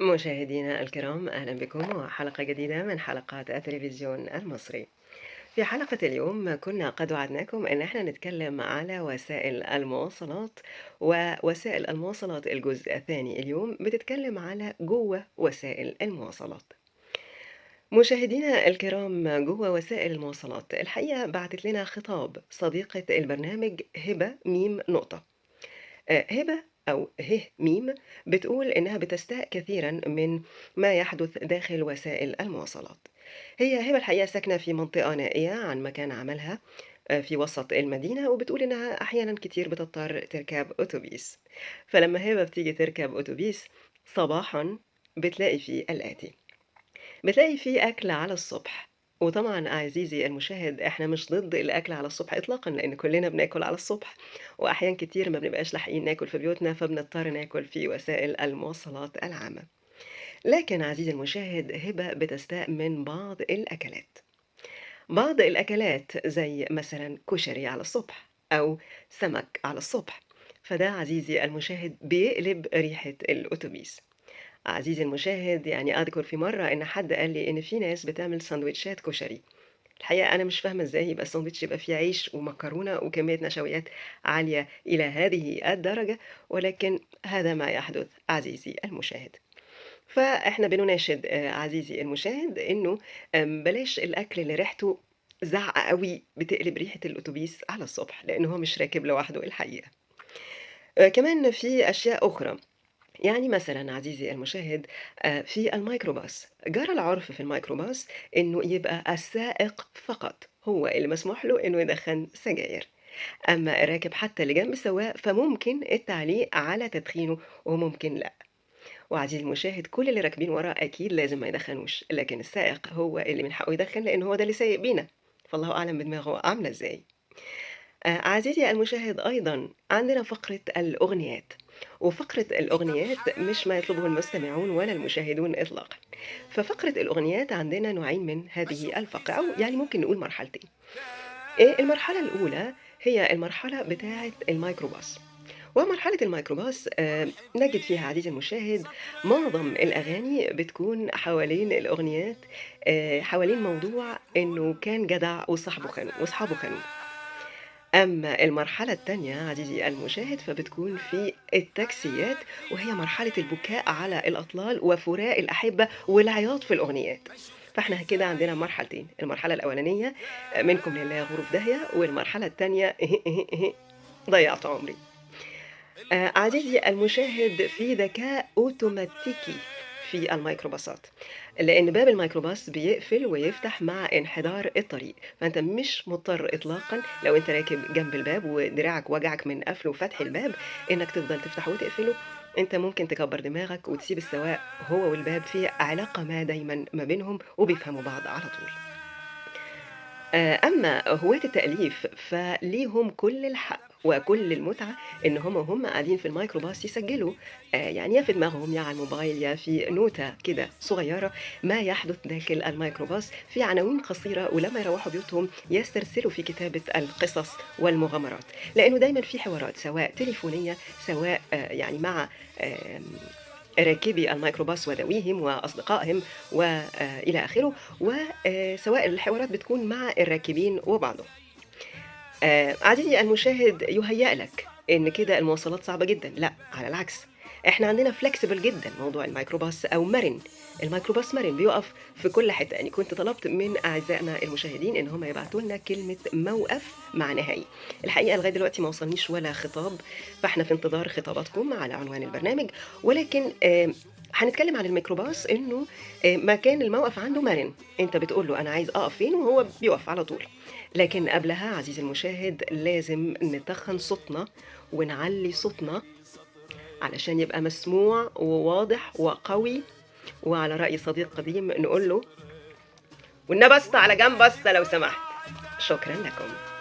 مشاهدينا الكرام، أهلا بكم وحلقة جديدة من حلقات التلفزيون المصري. في حلقة اليوم كنا قد وعدناكم أن احنا نتكلم على وسائل المواصلات، ووسائل المواصلات الجزء الثاني اليوم بتتكلم على جوه وسائل المواصلات. مشاهدينا الكرام، جوه وسائل المواصلات الحقيقة بعتت لنا خطاب صديقة البرنامج هبة ميم نقطة. هبة أو ميم بتقول إنها بتستاء كثيرا من ما يحدث داخل وسائل المواصلات. هي هبة الحقيقة ساكنة في منطقة نائية عن مكان عملها في وسط المدينة، وبتقول إنها أحيانا كتير بتضطر تركب أتوبيس. فلما هبة بتيجي تركب أتوبيس صباحا بتلاقي فيه الآتي: بتلاقي فيه أكل على الصبح. وطبعًا عزيزي المشاهد، إحنا مش ضد الأكل على الصبح إطلاقًا، لإن كلنا بناكل على الصبح، وأحيان كتير ما بنبقاش لاحقين ناكل في بيوتنا، فبنضطر ناكل في وسائل المواصلات العامة. لكن عزيزي المشاهد، هبة بتستاء من بعض الأكلات. بعض الأكلات زي مثلًا كشري على الصبح أو سمك على الصبح، فده عزيزي المشاهد بيقلب ريحة الأتوبيس. عزيزي المشاهد، يعني أذكر في مرة إن حد قال لي إن في ناس بتعمل ساندوتشات كشري. الحقيقة أنا مش فاهمة إزاي يبقى الساندوتش يبقى فيه عيش ومكرونة وكمية نشويات عالية إلى هذه الدرجة، ولكن هذا ما يحدث عزيزي المشاهد. فإحنا بنناشد عزيزي المشاهد إنه بلاش الأكل اللي ريحته زعقة أوي بتقلب ريحة الأتوبيس على الصبح، لإن هو مش راكب لوحده الحقيقة. كمان في أشياء أخرى، يعني مثلًا عزيزي المشاهد، في الميكروباص، جرى العُرف في الميكروباص إنه يبقى السائق فقط هو اللي مسموح له إنه يدخّن سجاير، أمّا الراكب حتى اللي جنب السواق فممكن التعليق على تدخينه وممكن لأ. وعزيزي المشاهد، كل اللي راكبين ورا أكيد لازم ما يدخّنوش، لكن السائق هو اللي من حقه يدخّن لإن هو ده اللي سايق بينا، فالله أعلم بدماغه عاملة إزاي. عزيزي المشاهد، أيضًا عندنا فقرة الأغنيات، وفقرة الأغنيات مش ما يطلبه المستمعون ولا المشاهدون إطلاقًا. ففقرة الأغنيات عندنا نوعين من هذه الفقرة، أو يعني ممكن نقول مرحلتين. المرحلة الأولى هي المرحلة بتاعة الميكروباص، ومرحلة الميكروباص نجد فيها عزيزي المشاهد معظم الأغاني بتكون حوالين الأغنيات، حوالين موضوع إنه كان جدع وصاحبه خانوه. أمّا المرحلة التانية عزيزي المشاهد، فبتكون في التاكسيات، وهي مرحلة البكاء على الأطلال وفراق الأحبة والعياط في الأغنيات. فإحنا كده عندنا مرحلتين، المرحلة الأولانية منكم لله غُرُف داهية، والمرحلة التانية ضيّعت عمري. عزيزي المشاهد، في ذكاء أوتوماتيكي في الميكروباصات، لأن باب الميكروباص بيقفل ويفتح مع انحدار الطريق، فأنت مش مضطر إطلاقًا لو أنت راكب جنب الباب ودراعك وجعك من قفل وفتح الباب إنك تفضل تفتحه وتقفله. أنت ممكن تكبر دماغك وتسيب السواق هو والباب في علاقة ما دايمًا ما بينهم وبيفهموا بعض على طول. أمّا هواة التأليف فليهم كل الحق وكل المتعة إن هم وهُم قاعدين في الميكروباص يسجّلوا، يعني يا في دماغهم يا على الموبايل يا في نوتة كده صغيّرة ما يحدث داخل الميكروباص في عناوين قصيرة، ولمّا يروّحوا بيوتهم يسترسلوا في كتابة القصص والمغامرات، لإنه دايمًا في حوارات سواء تليفونية سواء يعني مع آمم راكبي الميكروباص وذويهم وأصدقائهم إلى آخره، وسواء الحوارات بتكون مع الراكبين وبعضهم. عزيزي المشاهد، يُهيأ لك إن كده المواصلات صعبة جدًا، لأ، على العكس، إحنا عندنا flexible جدًا موضوع الميكروباص أو مَرِن. الميكروباص مَرِن بيُقف في كل حتة، يعني كنت طلبت من أعزائنا المشاهدين إن هم يبعتوا لنا كلمة موقف مع نهاية. الحقيقة لغاية دلوقتي ما وصلنيش ولا خطاب، فإحنا في انتظار خطاباتكم على عنوان البرنامج، ولكن هنتكلم عن الميكروباص إنه مكان الموقف عنده مَرِن، أنت بتقول له أنا عايز أقف فين وهو بيُقف على طول. لكن قبلها عزيزي المشاهد لازم نتخن صوتنا ونعلي صوتنا علشان يبقى مسموع وواضح وقوي، وعلى رأي صديق قديم نقول له: والنبي اسطى على جنب اسطى لو سمحت. شكرا لكم.